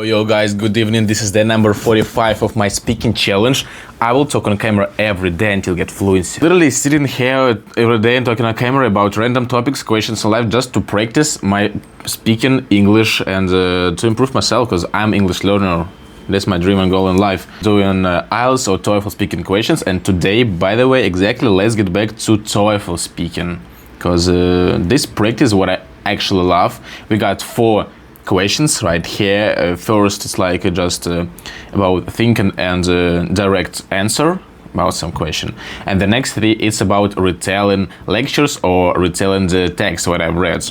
Yo guys, good evening. This is the number 45 of my speaking challenge. I will talk on camera every day until get fluency. Literally sitting here every day and talking on camera about random topics, questions in life just to practice my speaking English and to improve myself because I'm English learner. That's my dream and goal in life. Doing IELTS or TOEFL speaking questions. And today, by the way, exactly, let's get back to TOEFL speaking because this practice is what I actually love. We got 4 questions right here. First, it's like just about thinking and direct answer about some question, and the next 3 it's about retelling lectures or retelling the text what I've read.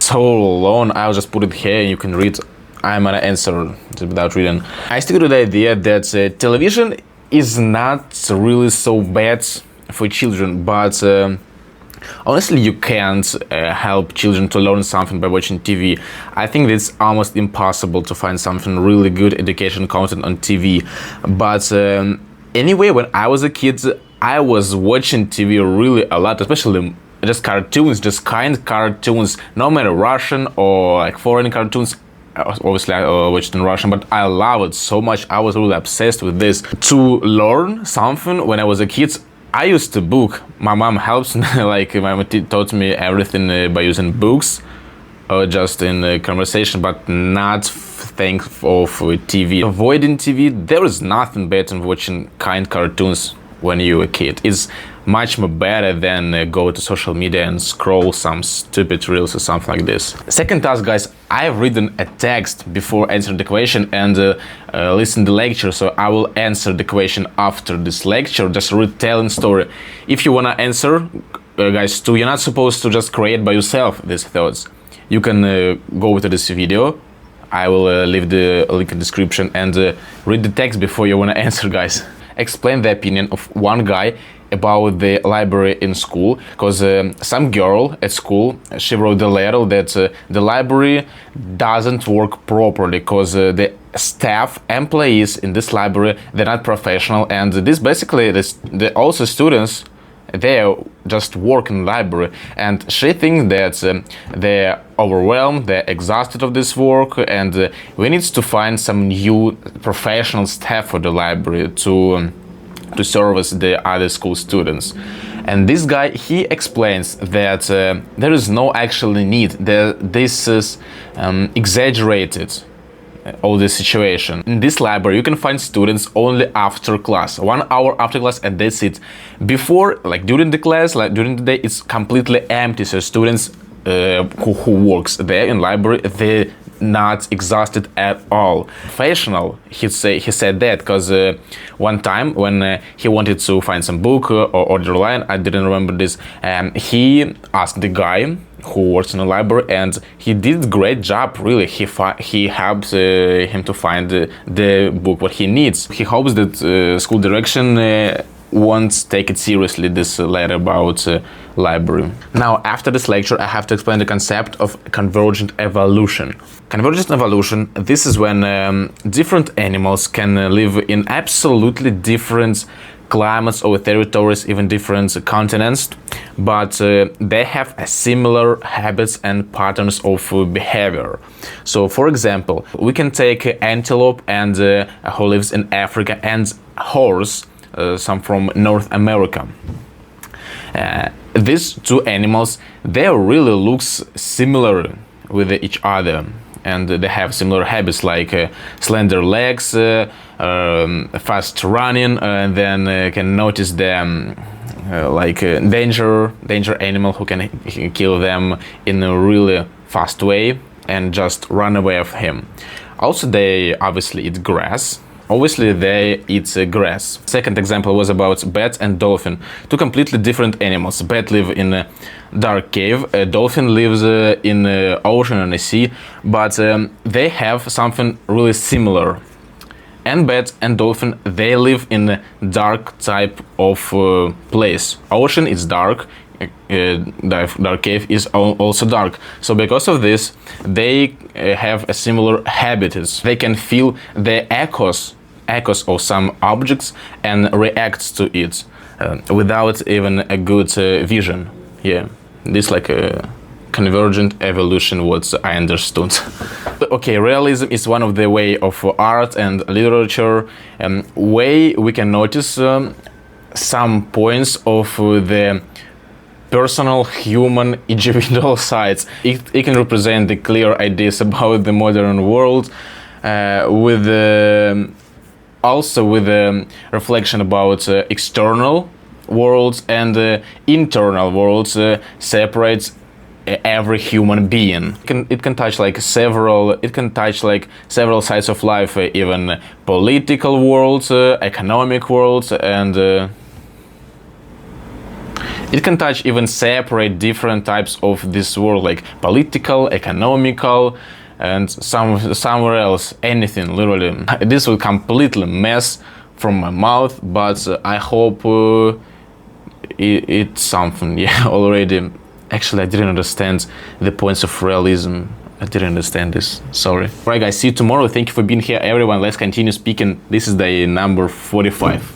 So long, I'll just put it here and you can read. I'm gonna answer without reading. I stick to the idea that television is not really so bad for children, but honestly, you can't help children to learn something by watching TV. I think it's almost impossible to find something really good education content on TV. But anyway, when I was a kid, I was watching TV really a lot, especially just cartoons, just kind cartoons, no matter Russian or like foreign cartoons. Obviously, I watched in Russian, but I love it so much. I was really obsessed with this. To learn something when I was a kid, I used to book. My mom helps me, like my mom taught me everything by using books or just in conversation, but not thanks of TV. Avoiding TV, there is nothing better than watching kind cartoons when you're a kid. It's much more better than go to social media and scroll some stupid reels or something like this. Second task, guys, I've written a text before answering the question and listen to the lecture, so I will answer the question after this lecture, just retelling story. If you wanna answer, guys, too, you're not supposed to just create by yourself these thoughts. You can go to this video. I will leave the link in the description and read the text before you wanna answer, guys. Explain the opinion of one guy about the library in school, because some girl at school, she wrote the letter that the library doesn't work properly because the staff, employees in this library, they're not professional, and this basically also students, they just work in the library, and she thinks that they're overwhelmed, they're exhausted of this work, and we need to find some new professional staff for the library to service the other school students. And this guy, he explains that there is no actual need, that this is exaggerated, all this situation. In this library, you can find students only after class, 1 hour after class, and that's it. Before, like during the class, like during the day, it's completely empty, so students who works there in library, they're not exhausted at all. Professional, he said that because one time when he wanted to find some book or order line, I didn't remember this, he asked the guy who works in the library, and he did a great job, really. He helped him to find the book what he needs. He hopes that school direction won't take it seriously, this letter about library. Now, after this lecture, I have to explain the concept of convergent evolution. Convergent evolution, this is when different animals can live in absolutely different climates or territories, even different continents, but they have a similar habits and patterns of behavior. So, for example, we can take antelope and who lives in Africa, and horse, some from North America. These 2 animals, they really looks similar with each other, and they have similar habits like slender legs, fast running, and then can notice them like danger animal who can kill them in a really fast way and just run away of him. Also, they obviously eat grass. Obviously, they eat grass. Second example was about bat and dolphin, 2 completely different animals. Bat live in a dark cave, a dolphin lives in the ocean and the sea, but they have something really similar. And bat and dolphin, they live in a dark type of place. Ocean is dark, dark cave is also dark. So because of this, they have a similar habits. They can feel the echoes of some objects and react to it without even a good vision. Yeah, this like a convergent evolution, what I understood. Okay, realism is one of the way of art and literature, way we can notice some points of the personal, human, individual sides. It can represent the clear ideas about the modern world, with also with a reflection about external worlds and internal worlds, separates every human being. It can touch like several sides of life, even political worlds, economic worlds, and it can touch even separate different types of this world, like political, economical, and somewhere else, anything, literally. This will completely mess from my mouth, but I hope it's something, yeah, already. Actually, I didn't understand the points of realism. I didn't understand this, sorry. Alright guys, see you tomorrow. Thank you for being here, everyone. Let's continue speaking. This is the number 45.